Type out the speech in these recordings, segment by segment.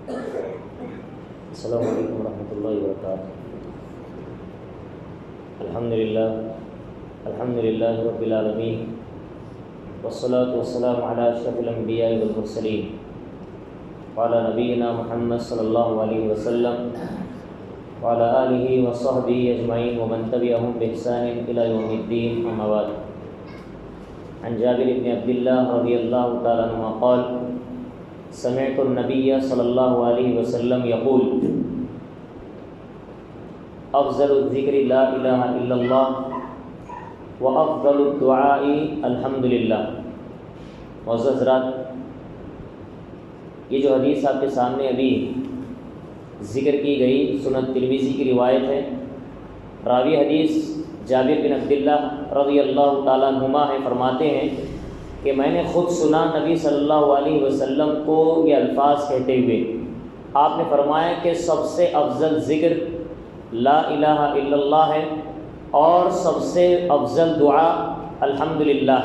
السلام علیکم ورحمۃ اللہ وبرکاتہ۔ الحمد للہ رب العالمین، والصلاة والسلام علی اشرف الانبیاء والمرسلین، وعلی نبینا محمد صلی اللہ علیہ وسلم، وعلی آلہ وصحبہ اجمعین ومن تبعہم بإحسان الی یوم الدین، اما بعد۔ عن جابر بن عبد اللہ رضی اللہ تعالی عنہ قال سمعت النبی صلی اللہ علیہ وسلم یقول افضل الذکر لا الہ الا اللہ وافضل الدعاء الحمد للہ۔ معزز حضرات، یہ جو حدیث آپ کے سامنے ابھی ذکر کی گئی سنن ترمذی کی روایت ہے۔ راوی حدیث جابر بن عبد اللہ رضی اللہ تعالیٰ عنہما ہے، فرماتے ہیں کہ میں نے خود سنا نبی صلی اللہ علیہ وسلم کو یہ الفاظ کہتے ہوئے۔ آپ نے فرمایا کہ سب سے افضل ذکر لا الہ الا اللہ ہے اور سب سے افضل دعا الحمدللہ۔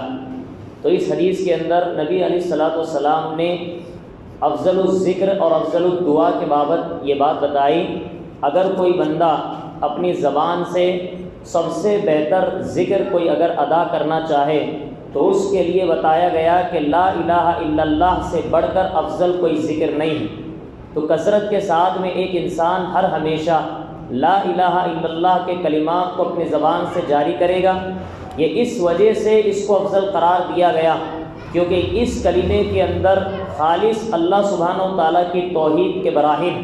تو اس حدیث کے اندر نبی علیہ الصلوۃ والسلام نے افضل الذکر اور افضل الدعا کے بابت یہ بات بتائی۔ اگر کوئی بندہ اپنی زبان سے سب سے بہتر ذکر کوئی اگر ادا کرنا چاہے تو اس کے لیے بتایا گیا کہ لا الہ الا اللہ سے بڑھ کر افضل کوئی ذکر نہیں ہے۔ تو کثرت کے ساتھ میں ایک انسان ہر ہمیشہ لا الہ الا اللہ کے کلمات کو اپنی زبان سے جاری کرے گا۔ یہ اس وجہ سے اس کو افضل قرار دیا گیا کیونکہ اس کلمے کے اندر خالص اللہ سبحانہ و تعالیٰ کی توحید کے براہین،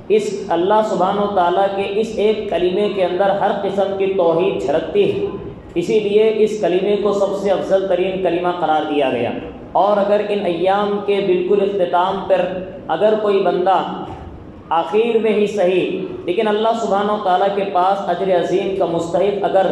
اس اللہ سبحانہ و تعالیٰ کے اس ایک کلمے کے اندر ہر قسم کی توحید جھلکتی ہے، اسی لیے اس کلمے کو سب سے افضل ترین کلمہ قرار دیا گیا۔ اور اگر ان ایام کے بالکل اختتام پر اگر کوئی بندہ آخر میں ہی صحیح لیکن اللہ سبحانہ و تعالیٰ کے پاس اجر عظیم کا مستحق اگر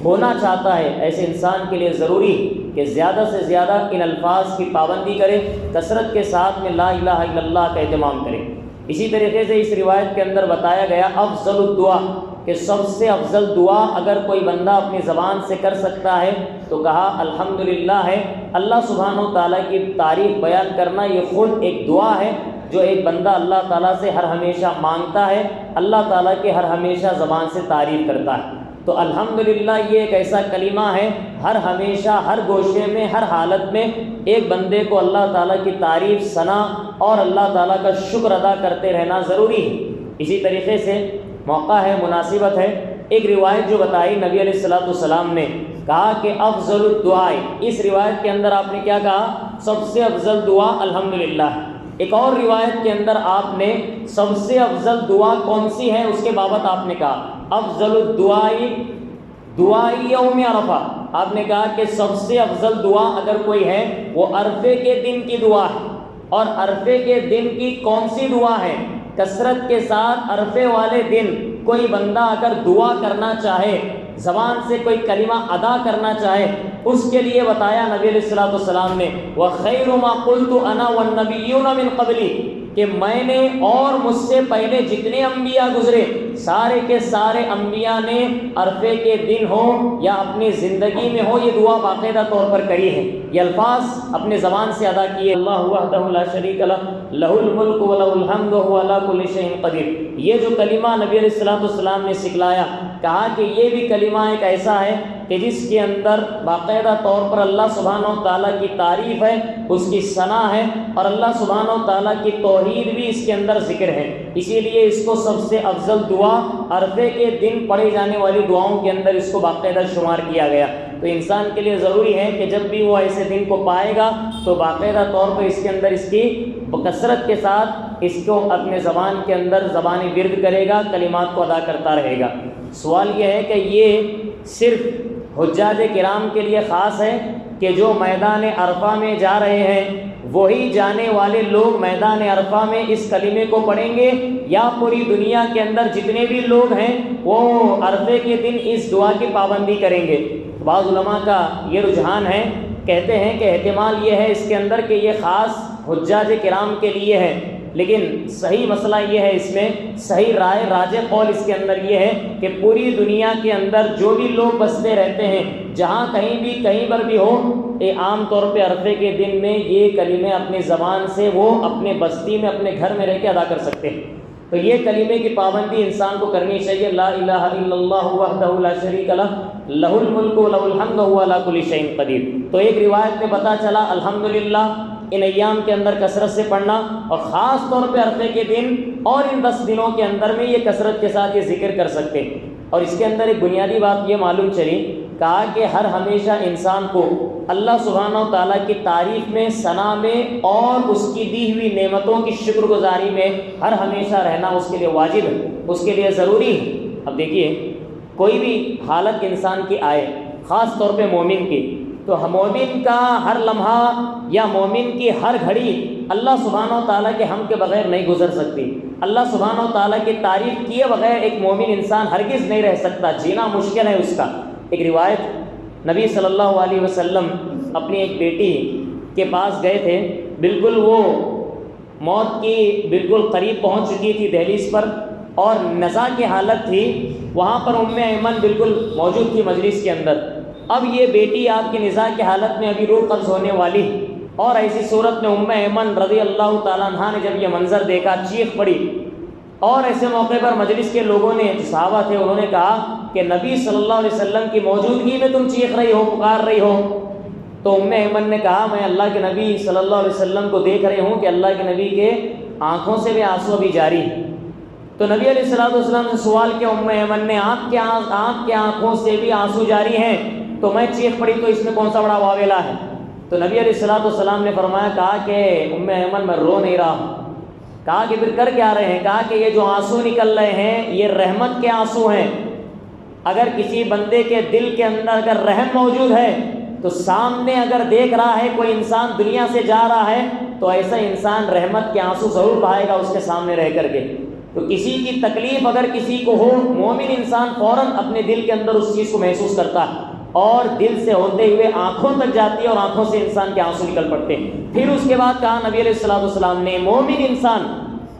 ہونا چاہتا ہے، ایسے انسان کے لیے ضروری کہ زیادہ سے زیادہ ان الفاظ کی پابندی کرے، کثرت کے ساتھ میں لا الہ الا اللہ کا اہتمام کرے۔ اسی طریقے سے اس روایت کے اندر بتایا گیا افضل الدعا کہ سب سے افضل دعا اگر کوئی بندہ اپنی زبان سے کر سکتا ہے تو کہا الحمدللہ ہے۔ اللہ سبحانہ و تعالیٰ کی تعریف بیان کرنا یہ خود ایک دعا ہے جو ایک بندہ اللہ تعالیٰ سے ہر ہمیشہ مانگتا ہے، اللہ تعالیٰ کے ہر ہمیشہ زبان سے تعریف کرتا ہے۔ تو الحمدللہ یہ ایک ایسا کلمہ ہے، ہر ہمیشہ ہر گوشے میں ہر حالت میں ایک بندے کو اللہ تعالیٰ کی تعریف، ثنا اور اللہ تعالیٰ کا شکر ادا کرتے رہنا ضروری ہے۔ اسی طریقے سے موقع ہے، مناسبت ہے، ایک روایت جو بتائی نبی علیہ الصلوۃ والسلام نے کہا کہ افضل الدعاء، اس روایت کے اندر آپ نے کیا کہا؟ سب سے افضل دعا الحمدللہ۔ ایک اور روایت کے اندر آپ نے سب سے افضل دعا کون سی ہے اس کے بابت آپ نے کہا افضل الدعاء دعاء یوم عرفہ۔ آپ نے کہا کہ سب سے افضل دعا اگر کوئی ہے وہ عرفے کے دن کی دعا ہے۔ اور عرفے کے دن کی کون سی دعا ہے؟ کثرت کے ساتھ عرفے والے دن کوئی بندہ اگر دعا کرنا چاہے، زبان سے کوئی کلمہ ادا کرنا چاہے، اس کے لیے بتایا نبی علیہ الصلوۃ والسلام نے وَخَيْرُ مَا قُلْتُ أَنَا وَالنَّبِيُّونَ مِن قَبْلِي، کہ میں نے اور مجھ سے پہلے جتنے انبیاء گزرے سارے کے سارے انبیاء نے عرفے کے دن ہو یا اپنی زندگی میں ہو یہ دعا باقاعدہ طور پر کری ہے، یہ الفاظ اپنے زبان سے ادا کیے۔ اللہ وحدہ لا شریک لہ لہ الملک ولہ الحمد وہو علی کل شیء قدیر۔ یہ جو کلمہ نبی علیہ الصلوۃ والسلام نے سکھلایا، کہا کہ یہ بھی کلمہ ایک ایسا ہے کہ جس کے اندر باقاعدہ طور پر اللہ سبحانہ و تعالیٰ کی تعریف ہے، اس کی ثنا ہے اور اللہ سبحانہ و تعالیٰ کی توحید بھی اس کے اندر ذکر ہے۔ اسی لیے اس کو سب سے افضل دعا عرفے کے دن پڑھی جانے والی دعاؤں کے اندر اس کو باقاعدہ شمار کیا گیا۔ تو انسان کے لیے ضروری ہے کہ جب بھی وہ ایسے دن کو پائے گا تو باقاعدہ طور پر اس کے اندر اس کی کثرت کے ساتھ اس کو اپنے زبان کے اندر زبانی ورد کرے گا، کلمات کو ادا کرتا رہے گا۔ سوال یہ ہے کہ یہ صرف حجاج کرام کے لیے خاص ہے کہ جو میدان عرفہ میں جا رہے ہیں وہی جانے والے لوگ میدان عرفہ میں اس کلمے کو پڑھیں گے، یا پوری دنیا کے اندر جتنے بھی لوگ ہیں وہ عرفے کے دن اس دعا کی پابندی کریں گے؟ بعض علماء کا یہ رجحان ہے، کہتے ہیں کہ احتمال یہ ہے اس کے اندر کہ یہ خاص حجاج کرام کے لیے ہے، لیکن صحیح مسئلہ یہ ہے، اس میں صحیح رائے راجح قول اس کے اندر یہ ہے کہ پوری دنیا کے اندر جو بھی لوگ بستے رہتے ہیں، جہاں کہیں پر بھی ہو، عام طور پہ عرفے کے دن میں یہ کلمے اپنی زبان سے وہ اپنے بستی میں اپنے گھر میں رہ کے ادا کر سکتے ہیں۔ تو یہ کلمے کی پابندی انسان کو کرنی چاہیے، لا الہ الا اللہ وحدہ لا شریک لہ لہ الملک و لہ الحمد وهو علی کل شیء قدیر۔ تو ایک روایت میں پتہ چلا الحمدللہ ان ایام کے اندر کثرت سے پڑھنا، اور خاص طور پہ عرفے کے دن اور ان 10 دنوں کے اندر میں یہ کثرت کے ساتھ یہ ذکر کر سکتے ہیں۔ اور اس کے اندر ایک بنیادی بات یہ معلوم چلی، کہا کہ ہر ہمیشہ انسان کو اللہ سبحانہ و تعالیٰ کی تعریف میں، ثنا میں اور اس کی دی ہوئی نعمتوں کی شکر گزاری میں ہر ہمیشہ رہنا اس کے لیے واجب ہے، اس کے لیے ضروری ہے۔ اب دیکھیے کوئی بھی حالت انسان کی آئے، خاص طور پہ مومن کی، تو مومن کا ہر لمحہ یا مومن کی ہر گھڑی اللہ سبحانہ و تعالیٰ کے حمد کے بغیر نہیں گزر سکتی۔ اللہ سبحانہ و تعالیٰ کی تعریف کیے بغیر ایک مومن انسان ہرگز نہیں رہ سکتا، جینا مشکل ہے اس کا۔ ایک روایت، نبی صلی اللہ علیہ وسلم اپنی ایک بیٹی کے پاس گئے تھے، بالکل وہ موت کی بالکل قریب پہنچ چکی تھی دہلیز پر، اور نزا کی حالت تھی۔ وہاں پر ایمن بالکل موجود تھی مجلس کے اندر۔ اب یہ بیٹی آپ کی نزا کی حالت میں ابھی روح قبض ہونے والی، اور ایسی صورت میں ایمن رضی اللہ تعالیٰ عنہ نے جب یہ منظر دیکھا چیخ پڑی، اور ایسے موقع پر مجلس کے لوگوں نے، صحابہ تھے، انہوں نے کہا کہ نبی صلی اللہ علیہ وسلم کی موجودگی میں تم چیخ رہی ہو، پکار رہی ہو؟ تو ایمن نے کہا میں اللہ کے نبی صلی اللہ علیہ وسلم کو دیکھ رہی ہوں کہ اللہ کے نبی کے آنکھوں سے بھی آنسو ابھی جاری۔ تو نبی علیہ السلام نے سوال کیا ایمن نے، آپ کے آنکھوں سے بھی آنسو جاری ہیں تو میں چیخ پڑی تو اس میں کون سا بڑا واویلا ہے؟ تو نبی علیہ السلام نے فرمایا، کہا کہ ایمن میں رو نہیں رہا ہوں۔ کہا کہ پھر کر کیا رہے ہیں؟ کہا کہ یہ جو آنسو نکل رہے ہیں یہ رحمت کے آنسو ہیں۔ اگر کسی بندے کے دل کے اندر اگر رحم موجود ہے تو سامنے اگر دیکھ رہا ہے کوئی انسان دنیا سے جا رہا ہے تو ایسا انسان رحمت کے آنسو ضرور بہائے گا اس کے سامنے رہ کر کے۔ تو کسی کی تکلیف اگر کسی کو ہو، مومن انسان فوراً اپنے دل کے اندر اس چیز کو محسوس کرتا ہے، اور دل سے ہوتے ہوئے آنکھوں تک جاتی ہے، اور آنکھوں سے انسان کے آنسو نکل پڑتے ہیں۔ پھر اس کے بعد کہا نبی علیہ السلام نے، مومن انسان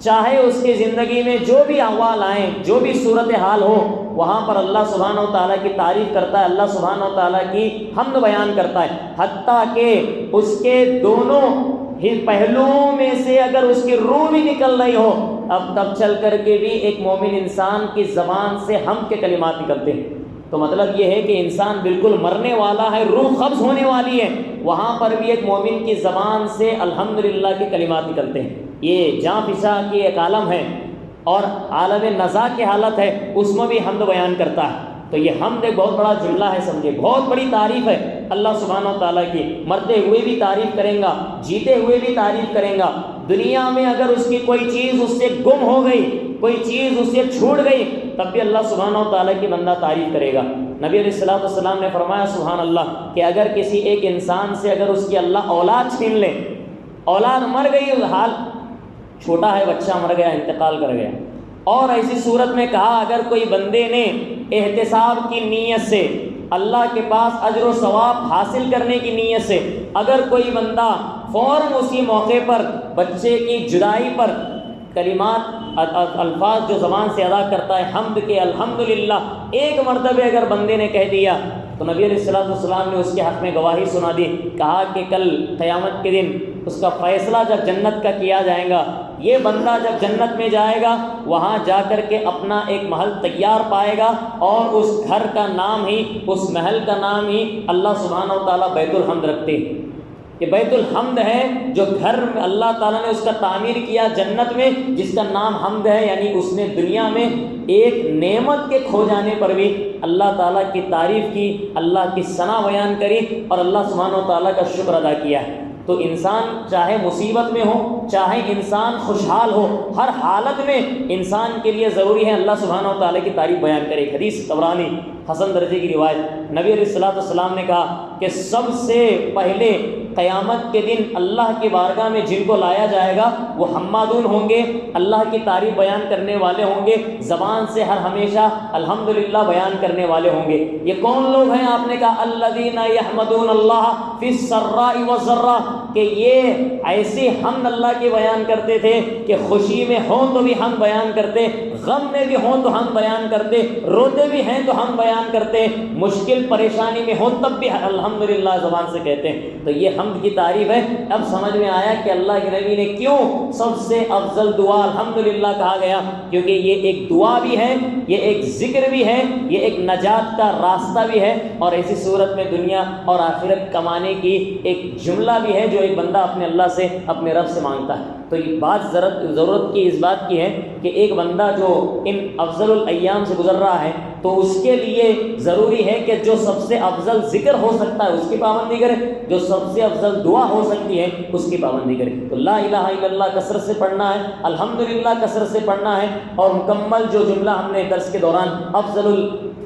چاہے اس کی زندگی میں جو بھی احوال آئیں، جو بھی صورتحال ہو، وہاں پر اللہ سبحانہ و تعالیٰ کی تعریف کرتا ہے، اللہ سبحانہ و تعالیٰ کی حمد بیان کرتا ہے، حتیٰ کہ اس کے دونوں ہی پہلوؤں میں سے اگر اس کی روح بھی نکل رہی ہو، اب تب چل کر کے بھی ایک مومن انسان کی زبان سے حمد کے کلمات نکلتے ہیں۔ تو مطلب یہ ہے کہ انسان بالکل مرنے والا ہے، روح قبض ہونے والی ہے، وہاں پر بھی ایک مومن کی زبان سے الحمدللہ کے کلمات نکلتے ہیں۔ یہ جاں فضا کی ایک عالم ہے، اور عالم نزا کی حالت ہے، اس میں بھی حمد بیان کرتا ہے۔ تو یہ حمد ایک بہت بڑا جملہ ہے، سمجھے، بہت بڑی تعریف ہے اللہ سبحانہ و تعالیٰ کی۔ مرتے ہوئے بھی تعریف کریں گا، جیتے ہوئے بھی تعریف کریں گا۔ دنیا میں اگر اس کی کوئی چیز اس سے گم ہو گئی، کوئی چیز اس سے چھوٹ گئی، تب بھی اللہ سبحانہ و تعالیٰ کی بندہ تعریف کرے گا۔ نبی علیہ السلام نے فرمایا سبحان اللہ کہ اگر کسی ایک انسان سے اگر اس کی اللہ اولاد چھین لے، اولاد مر گئی، حال چھوٹا ہے، بچہ مر گیا، انتقال کر گیا، اور ایسی صورت میں کہا اگر کوئی بندے نے احتساب کی نیت سے، اللہ کے پاس اجر و ثواب حاصل کرنے کی نیت سے، اگر کوئی بندہ فوراً اسی موقع پر بچے کی جدائی پر کلمات، الفاظ جو زبان سے ادا کرتا ہے حمد کے، الحمدللہ، ایک مرتبہ اگر بندے نے کہہ دیا تو نبی علیہ السلام نے اس کے حق میں گواہی سنا دی، کہا کہ کل قیامت کے دن اس کا فیصلہ جب جنت کا کیا جائے گا، یہ بندہ جب جنت میں جائے گا وہاں جا کر کے اپنا ایک محل تیار پائے گا، اور اس گھر کا نام ہی، اس محل کا نام ہی اللہ سبحانہ و تعالیٰ بیت الحمد رکھتے ہیں۔ یہ بیت الحمد ہے جو گھر میں اللہ تعالیٰ نے اس کا تعمیر کیا جنت میں، جس کا نام حمد ہے، یعنی اس نے دنیا میں ایک نعمت کے کھو جانے پر بھی اللہ تعالیٰ کی تعریف کی، اللہ کی ثنا بیان کری، اور اللہ سبحانہ و تعالیٰ کا شکر ادا کیا ہے۔ تو انسان چاہے مصیبت میں ہو، چاہے انسان خوشحال ہو، ہر حالت میں انسان کے لیے ضروری ہے اللہ سبحانہ و تعالیٰ کی تعریف بیان کرے۔ حدیث طبرانی حسن درجے کی روایت، نبی علیہ السلام نے کہا کہ سب سے پہلے قیامت کے دن اللہ کی بارگاہ میں جن کو لایا جائے گا وہ حمادون ہوں گے، اللہ کی تعریف بیان کرنے والے ہوں گے، زبان سے ہر ہمیشہ الحمدللہ بیان کرنے والے ہوں گے۔ یہ کون لوگ ہیں؟ آپ نے کہا الذین یحمدون اللہ فی السراء والضراء، کہ یہ ایسے حمد اللہ کے بیان کرتے تھے کہ خوشی میں ہوں تو بھی ہم بیان کرتے، غم میں بھی ہوں تو ہم بیان کرتے، روتے بھی ہیں تو ہم بیان کرتے، مشکل پریشانی میں ہوں تب بھی الحمدللہ زبان سے کہتے ہیں۔ تو یہ حمد کی تعریف ہے۔ اب سمجھ میں آیا کہ اللہ کے نبی نے کیوں سب سے افضل دعا الحمدللہ کہا گیا، کیونکہ یہ ایک دعا بھی ہے، یہ ایک ذکر بھی ہے، یہ ایک نجات کا راستہ بھی ہے، اور ایسی صورت میں دنیا اور آخرت کمانے کی ایک جملہ بھی ہے جو ایک بندہ اپنے اللہ سے، اپنے رب سے مانگتا ہے۔ تو یہ بات ضرورت کی اس بات کی ہے کہ ایک بندہ جو ان افضل الایام سے گزر رہا ہے تو اس کے لیے ضروری ہے کہ جو سب سے افضل ذکر ہو سکتا ہے اس کی پابندی کرے، جو سب سے افضل دعا ہو سکتی ہے اس کی پابندی کرے۔ تو لا الہ الا اللہ کثرت سے پڑھنا ہے، الحمدللہ کثرت سے پڑھنا ہے، اور مکمل جو جملہ ہم نے درس کے دوران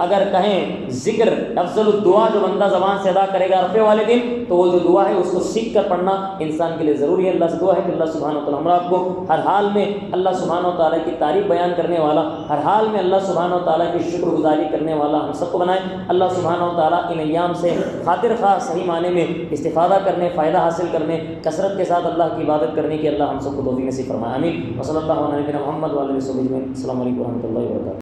اگر کہیں ذکر افضل الدعا جو بندہ زبان سے ادا کرے گا عرفے والے دن، تو وہ جو دعا ہے اس کو سیکھ کر پڑھنا انسان کے لیے ضروری ہے۔ اللہ سے دعا ہے کہ اللہ سبحانہ وتعالیٰ ہم آپ کو ہر حال میں اللہ سبحانہ وتعالیٰ کی تعریف بیان کرنے والا، ہر حال میں اللہ سبحانہ وتعالیٰ کی شکر گزاری کرنے والا ہم سب کو بنائے۔ اللہ سبحانہ وتعالیٰ ان ایام سے خاطر خواہ صحیح معنی میں استفادہ کرنے، فائدہ حاصل کرنے، کثرت کے ساتھ اللہ کی عبادت کرنے کی اللہ ہم سب کو توفیق نصیب فرمائے، آمین۔ وصلی اللہ علیہ محمد وعلیہ وسلم۔ السلام علیکم و رحمۃ اللہ وبرکاتہ۔